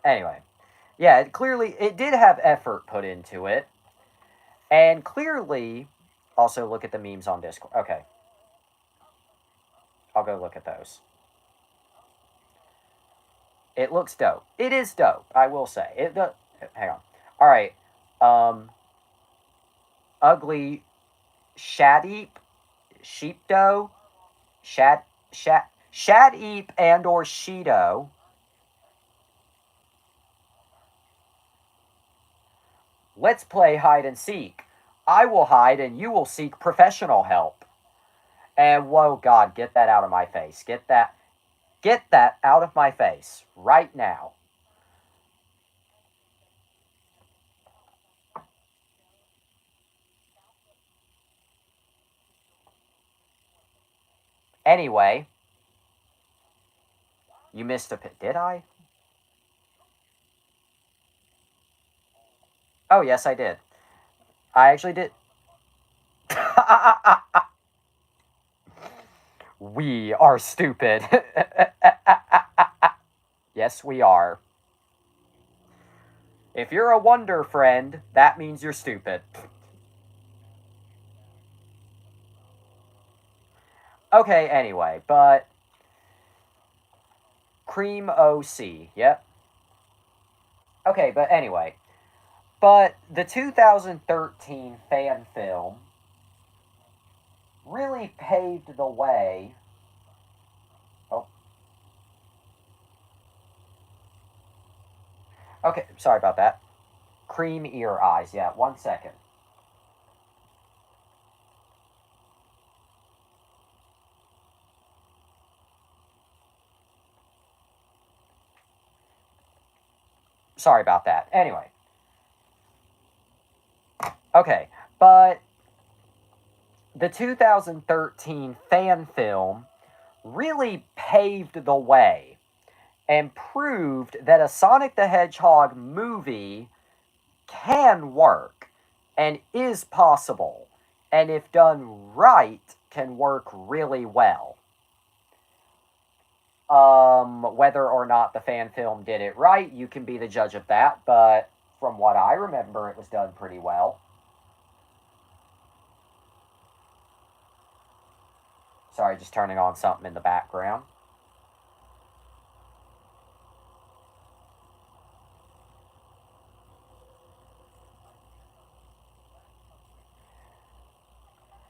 anyway, yeah, it did have effort put into it. And clearly, also look at the memes on Discord. Okay. I'll go look at those. It looks dope. It is dope, I will say. Hang on. All right. Ugly Shadeep, Sheepdo, Shadeep and or Shido. Let's play hide and seek. I will hide and you will seek professional help. And whoa, God, get that out of my face. Get that out of my face right now. Anyway, you missed a pit. Did I? Oh, yes, I did. I actually did. We are stupid. Yes, we are. If you're a wonder friend, that means you're stupid. Okay, anyway, but Cream OC, yep. Okay, but anyway, but the 2013 fan film really paved the way. Oh. Okay, sorry about that. Cream ear eyes, yeah, 1 second. Sorry about that. Anyway. Okay, but the 2013 fan film really paved the way and proved that a Sonic the Hedgehog movie can work and is possible, and if done right, can work really well. Whether or not the fan film did it right, you can be the judge of that, but from what I remember, it was done pretty well. Sorry, just turning on something in the background.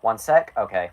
One sec? Okay.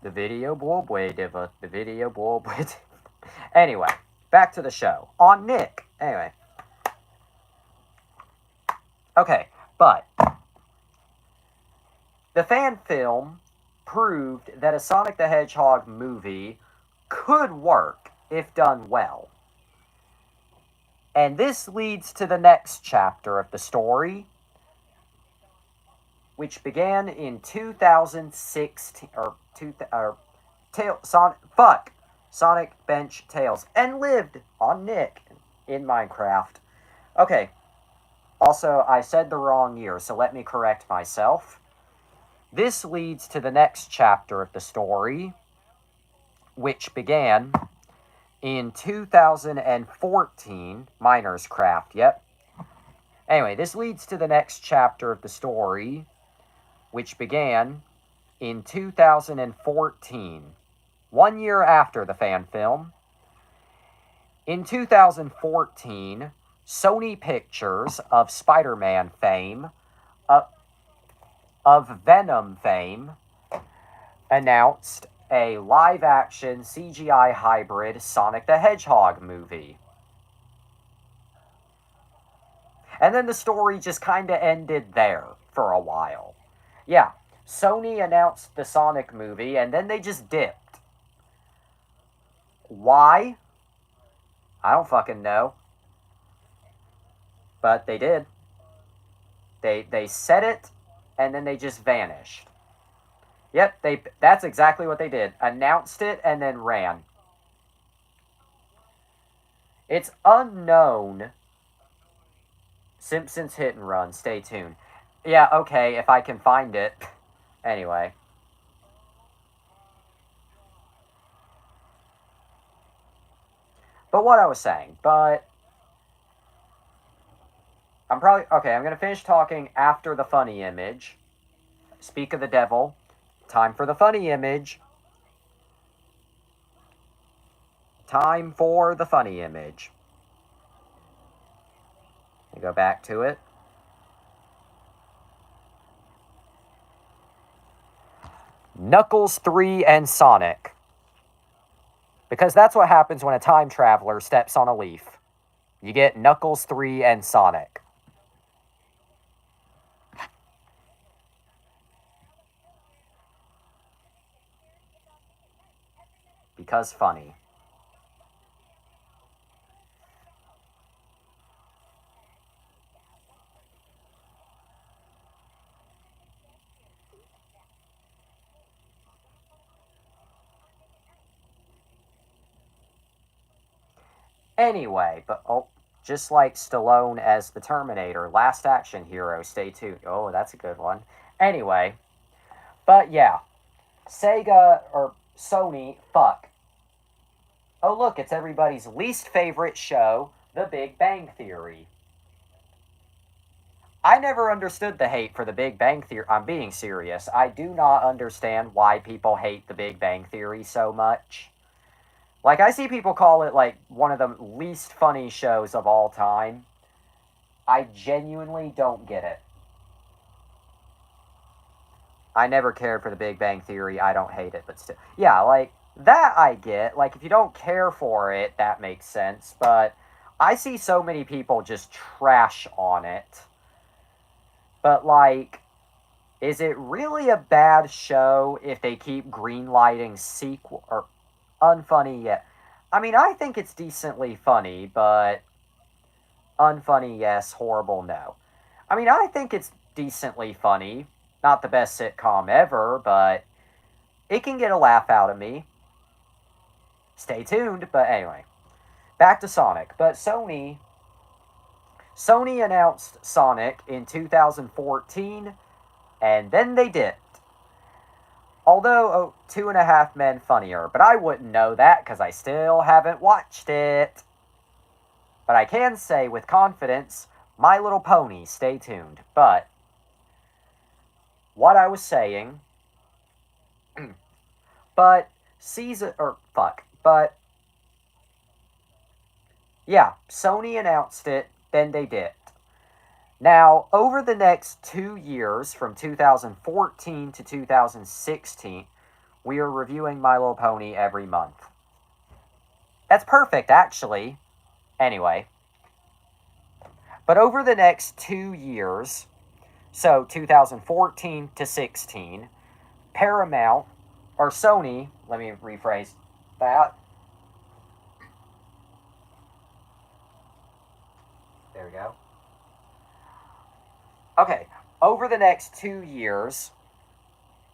The video diva. The video Anyway, back to the show. On Nick. Anyway. Okay, but the fan film proved that a Sonic the Hedgehog movie could work if done well. And this leads to the next chapter of the story, which began in 2016 Sonic Bench Tales, and lived on Nick in Minecraft. Okay. Also, I said the wrong year, so let me correct myself. This leads to the next chapter of the story, which began in 2014. Miner's Craft, yep. Anyway, this leads to the next chapter of the story, which began in 2014, 1 year after the fan film. In 2014, Sony Pictures of Spider-Man fame, of Venom fame, announced a live-action CGI hybrid Sonic the Hedgehog movie. And then the story just kind of ended there for a while. Yeah, Sony announced the Sonic movie and then they just dipped. Why? I don't fucking know. But they did. They said it and then they just vanished. Yep, that's exactly what they did. Announced it and then ran. It's unknown. Simpsons Hit and Run. Stay tuned. Yeah, okay, if I can find it. Anyway. But what I was saying, I'm probably... Okay, I'm going to finish talking after the funny image. Speak of the devil. Time for the funny image. Time for the funny image. Go back to it. Knuckles 3 and Sonic. Because that's what happens when a time traveler steps on a leaf. You get Knuckles 3 and Sonic. Because funny. Anyway, but just like Stallone as the Terminator, Last Action Hero, stay tuned. Oh, that's a good one. Anyway, but yeah, Sega or Sony, fuck. Oh, look, it's everybody's least favorite show, The Big Bang Theory. I never understood the hate for The Big Bang Theory. I'm being serious. I do not understand why people hate The Big Bang Theory so much. Like, I see people call it, like, one of the least funny shows of all time. I genuinely don't get it. I never cared for The Big Bang Theory. I don't hate it, but still. Yeah, like, that I get. Like, if you don't care for it, that makes sense. But I see so many people just trash on it. But, like, is it really a bad show if they keep greenlighting sequel or unfunny yet? I mean, I think it's decently funny, but unfunny, yes. Horrible, no. I mean, I think it's decently funny. Not the best sitcom ever, but it can get a laugh out of me. Stay tuned, but anyway. Back to Sonic. But Sony announced Sonic in 2014, and then they dipped. Although, 2.5 Men funnier, but I wouldn't know that because I still haven't watched it. But I can say with confidence, My Little Pony, stay tuned. But, what I was saying, yeah, Sony announced it, then they dipped. Now, over the next 2 years, from 2014 to 2016, we are reviewing My Little Pony every month. That's perfect, actually. Anyway. But over the next 2 years, so 2014 to 16, Paramount, or Sony, let me rephrase that. There we go. Okay, over the next 2 years,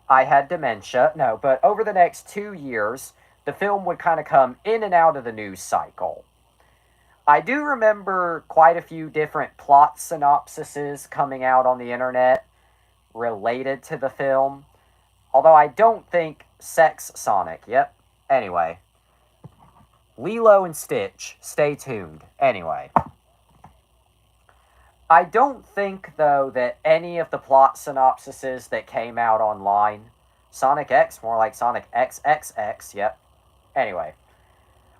I had dementia. No, but over the next 2 years, the film would kind of come in and out of the news cycle. I do remember quite a few different plot synopsises coming out on the internet related to the film. Although I don't think Sex Sonic. Yep. Anyway. Lilo and Stitch. Stay tuned. Anyway. I don't think, though, that any of the plot synopsises that came out online... Sonic X, more like Sonic XXX, yep. Anyway.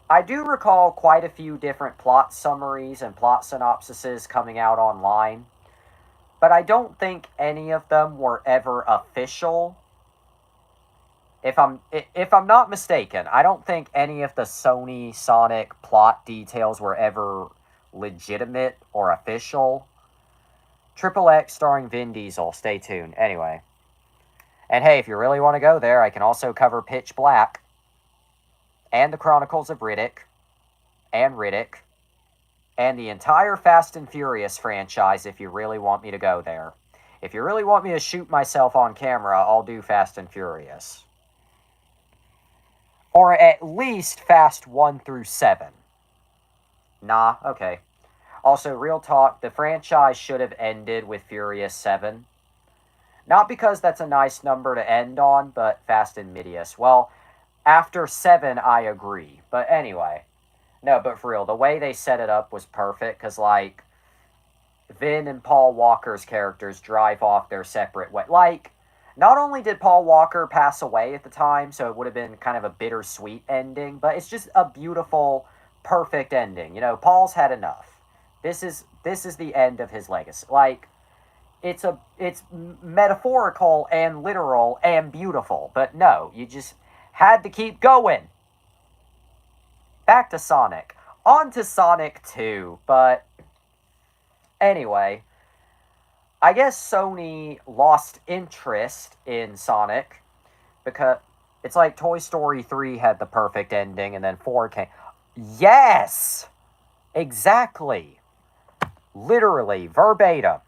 I do recall quite a few different plot summaries and plot synopsises coming out online, but I don't think any of them were ever official. If I'm not mistaken, I don't think any of the Sony Sonic plot details were ever legitimate or official. Triple X starring Vin Diesel. Stay tuned. Anyway. And hey, if you really want to go there, I can also cover Pitch Black and the Chronicles of Riddick and Riddick and the entire Fast and Furious franchise if you really want me to go there. If you really want me to shoot myself on camera, I'll do Fast and Furious. Or at least Fast 1 through 7. Nah, okay. Also, real talk, the franchise should have ended with Furious 7. Not because that's a nice number to end on, but Fast and Medius. Well, after 7, I agree. But anyway. No, but for real, the way they set it up was perfect, because, like, Vin and Paul Walker's characters drive off their separate way. Like, not only did Paul Walker pass away at the time, so it would have been kind of a bittersweet ending, but it's just a beautiful, perfect ending. You know, Paul's had enough. This is the end of his legacy. Like, it's metaphorical and literal and beautiful, but no, you just had to keep going. Back to Sonic. On to Sonic 2, but anyway, I guess Sony lost interest in Sonic because it's like Toy Story 3 had the perfect ending and then 4 came. Yes! Exactly. Literally, verbatim.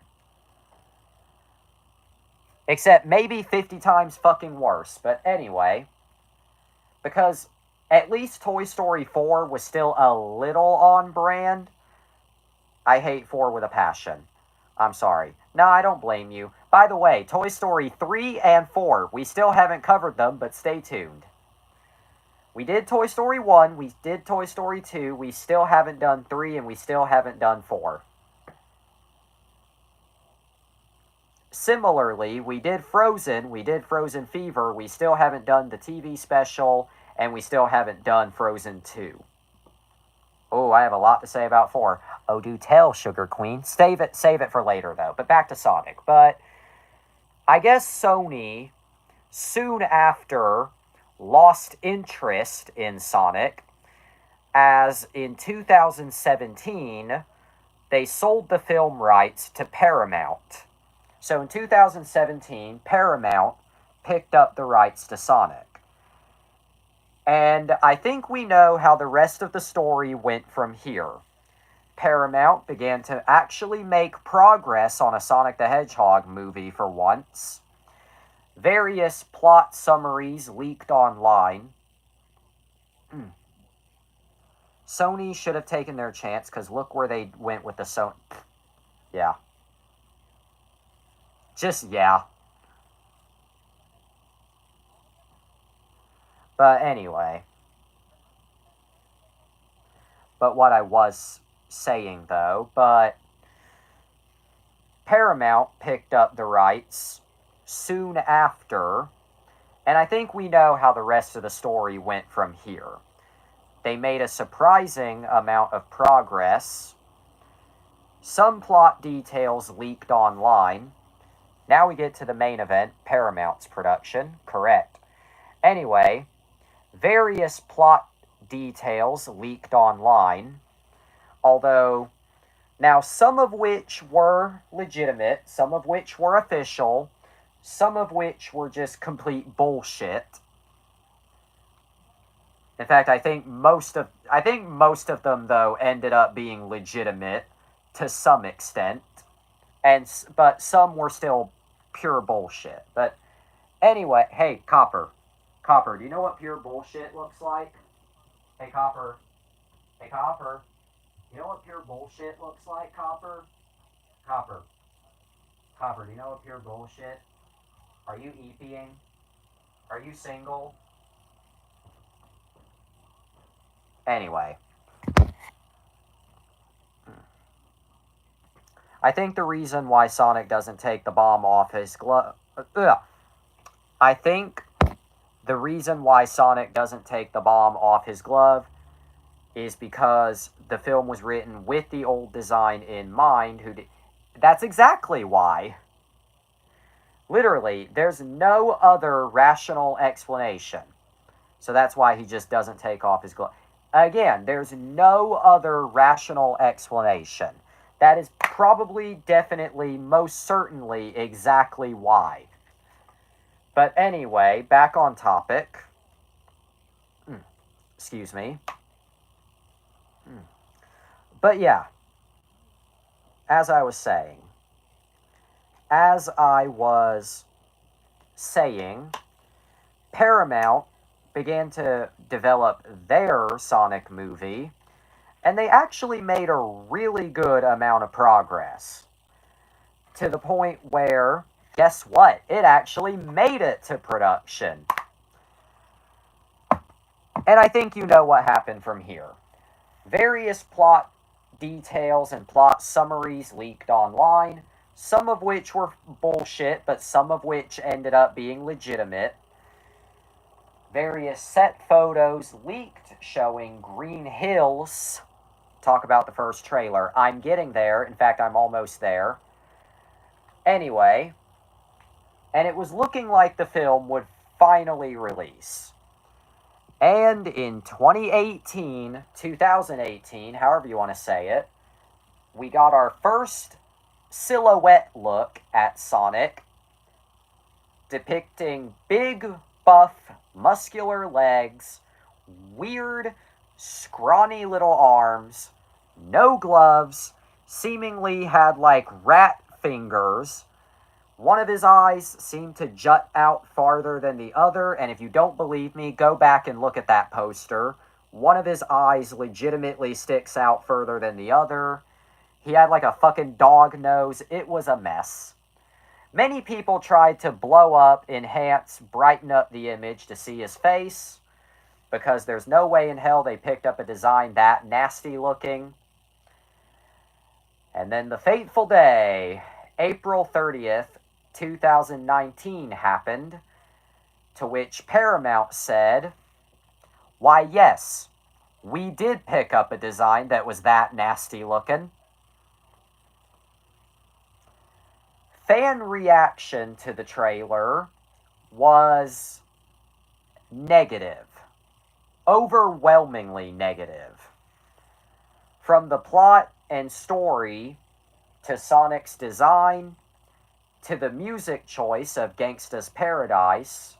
Except maybe 50 times fucking worse. But anyway, because at least Toy Story 4 was still a little on brand. I hate 4 with a passion. I'm sorry. No, I don't blame you. By the way, Toy Story 3 and 4, we still haven't covered them, but stay tuned. We did Toy Story 1, we did Toy Story 2, we still haven't done 3, and we still haven't done 4. Similarly, we did Frozen Fever, we still haven't done the TV special, and we still haven't done Frozen 2. Oh, I have a lot to say about 4. Oh, do tell, Sugar Queen. Save it for later, though. But back to Sonic. But I guess Sony, soon after, lost interest in Sonic, as in 2017, they sold the film rights to Paramount. So in 2017, Paramount picked up the rights to Sonic. And I think we know how the rest of the story went from here. Paramount began to actually make progress on a Sonic the Hedgehog movie for once. Various plot summaries leaked online. Sony should have taken their chance, because look where they went with the Sony. Yeah. Just, yeah. But anyway. But what I was saying, though, but Paramount picked up the rights soon after, and I think we know how the rest of the story went from here. They made a surprising amount of progress. Some plot details leaked online. Now we get to the main event, Paramount's production. Correct. Anyway, various plot details leaked online, although now some of which were legitimate, some of which were official, some of which were just complete bullshit. In fact, I think most of them, though, ended up being legitimate to some extent, but some were still pure bullshit. But anyway, hey, Copper, do you know what pure bullshit looks like? Hey, Copper, you know what pure bullshit looks like, Copper? Copper, do you know what pure bullshit? Are you EPing? Are you single? Anyway. I think the reason why Sonic doesn't take the bomb off his glove... I think the reason why Sonic doesn't take the bomb off his glove is because the film was written with the old design in mind. That's exactly why. Literally, there's no other rational explanation. So that's why he just doesn't take off his glove. Again, there's no other rational explanation. That is probably, definitely, most certainly exactly why. But anyway, back on topic. Excuse me. But yeah, as I was saying, Paramount began to develop their Sonic movie, and they actually made a really good amount of progress. To the point where, guess what? It actually made it to production. And I think you know what happened from here. Various plot details and plot summaries leaked online, some of which were bullshit, but some of which ended up being legitimate. Various set photos leaked showing Green Hills. Talk about the first trailer. I'm getting there. In fact, I'm almost there. Anyway, and it was looking like the film would finally release. And in 2018, however you want to say it, we got our first silhouette look at Sonic, depicting big, buff, muscular legs, weird, scrawny little arms, no gloves, seemingly had like rat fingers. One of his eyes seemed to jut out farther than the other, and if you don't believe me, go back and look at that poster. One of his eyes legitimately sticks out further than the other. He had like a fucking dog nose. It was a mess. Many people tried to blow up, enhance, brighten up the image to see his face, because there's no way in hell they picked up a design that nasty looking. And then the fateful day, April 30th, 2019 happened, to which Paramount said, "Why, yes, we did pick up a design that was that nasty looking." Fan reaction to the trailer was negative. Overwhelmingly negative. From the plot and story to Sonic's design to the music choice of Gangsta's Paradise,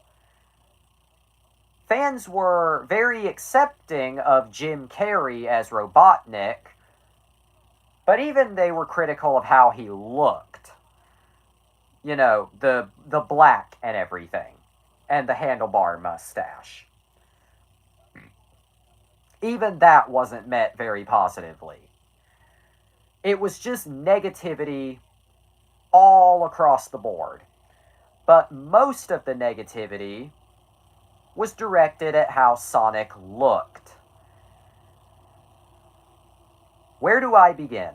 fans were very accepting of Jim Carrey as Robotnik, but even they were critical of how he looked. You know, the black and everything, and the handlebar mustache. Even that wasn't met very positively. It was just negativity all across the board. But most of the negativity was directed at how Sonic looked. Where do I begin?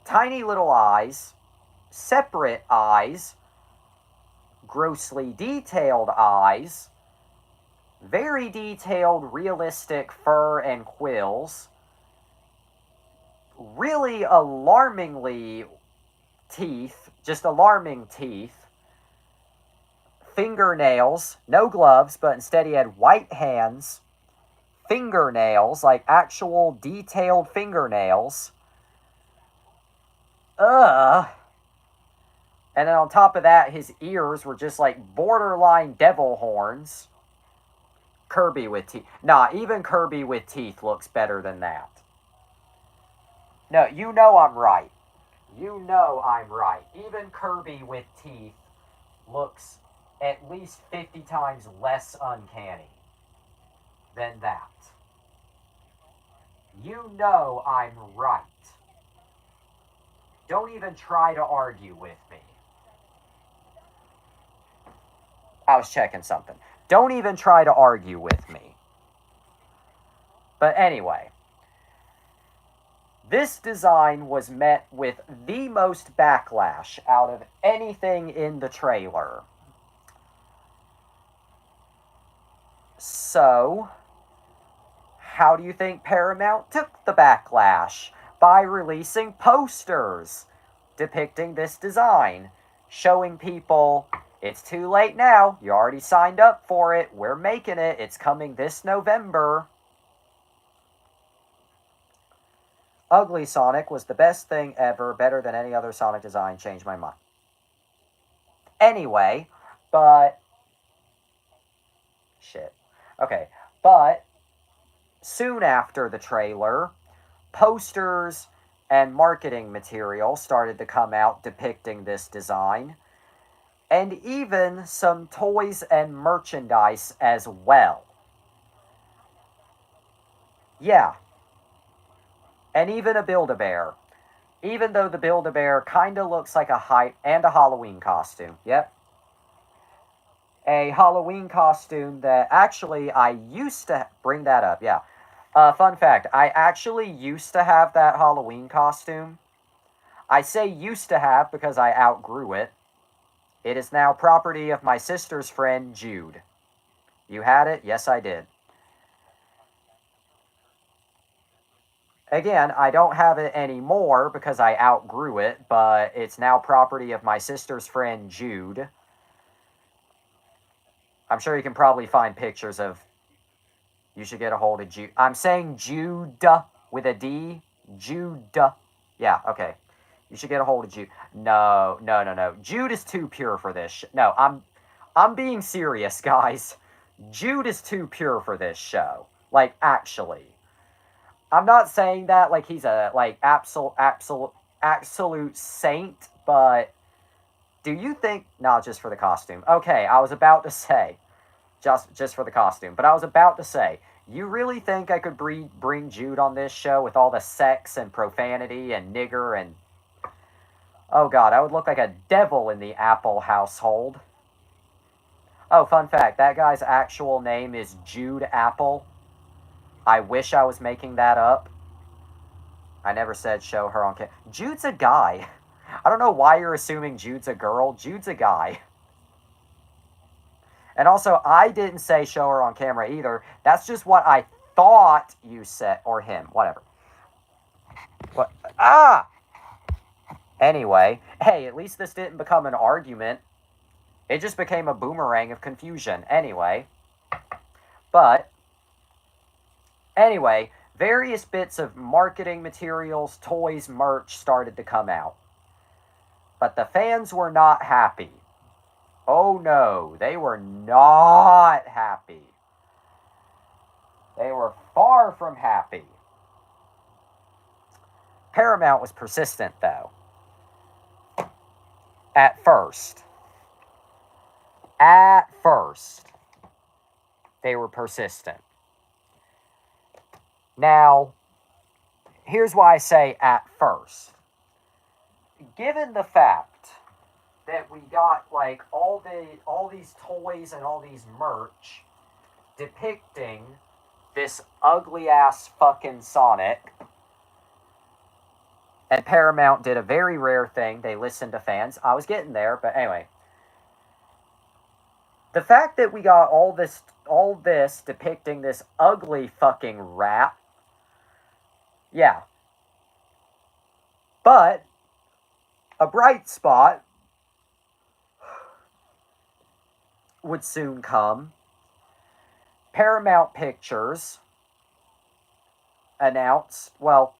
Tiny little eyes, separate eyes, grossly detailed eyes, very detailed, realistic fur and quills, really alarmingly teeth, just alarming teeth, fingernails, no gloves, but instead he had white hands, fingernails, like actual detailed fingernails. And then on top of that, his ears were just like borderline devil horns. Kirby with teeth. Nah, even Kirby with teeth looks better than that. No, you know I'm right. You know I'm right. Even Kirby with teeth looks at least 50 times less uncanny than that. You know I'm right. Don't even try to argue with me. I was checking something. Don't even try to argue with me. But anyway, this design was met with the most backlash out of anything in the trailer. So, how do you think Paramount took the backlash? By releasing posters depicting this design, showing people, it's too late now, you already signed up for it, we're making it, it's coming this November. Ugly Sonic was the best thing ever, better than any other Sonic design, changed my mind. Anyway, but... Shit. Okay, but soon after the trailer, posters and marketing material started to come out depicting this design, and even some toys and merchandise as well. Yeah, and even a Build-A-Bear. Even though the Build-A-Bear kind of looks like a hype and a Halloween costume. Yep. A Halloween costume that actually I used to bring that up. Yeah. Fun fact, I actually used to have that Halloween costume. I say used to have because I outgrew it. It is now property of my sister's friend, Jude. You had it? Yes, I did. Again, I don't have it anymore because I outgrew it, but it's now property of my sister's friend, Jude. I'm sure you can probably find pictures of... You should get a hold of Jude. I'm saying Jude with a D. Jude. Yeah, okay. You should get a hold of Jude. No, no, no, no. Jude is too pure for this. No, I'm being serious, guys. Jude is too pure for this show. Like, actually. I'm not saying that like he's a like absolute saint, but do you think not just for the costume? Okay, I was about to say just for the costume, but I was about to say, you really think I could bring Jude on this show with all the sex and profanity and nigger and... Oh god, I would look like a devil in the Apple household. Oh, fun fact, that guy's actual name is Jude Apple. I wish I was making that up. I never said show her on camera. Jude's a guy. I don't know why you're assuming Jude's a girl. Jude's a guy. And also, I didn't say show her on camera either. That's just what I thought you said. Or him. Whatever. What? Ah! Anyway. Hey, at least this didn't become an argument. It just became a boomerang of confusion. Anyway. But... Anyway... Various bits of marketing materials, toys, merch started to come out. But the fans were not happy. Oh no, they were not happy. They were far from happy. Paramount was persistent, though. At first. At first. They were persistent. Now, here's why I say at first. Given the fact that we got like all these toys and all these merch depicting this ugly ass fucking Sonic, and Paramount did a very rare thing. They listened to fans. I was getting there, but anyway. The fact that we got all this depicting this ugly fucking rat. Yeah. But a bright spot would soon come. Paramount Pictures announced, well,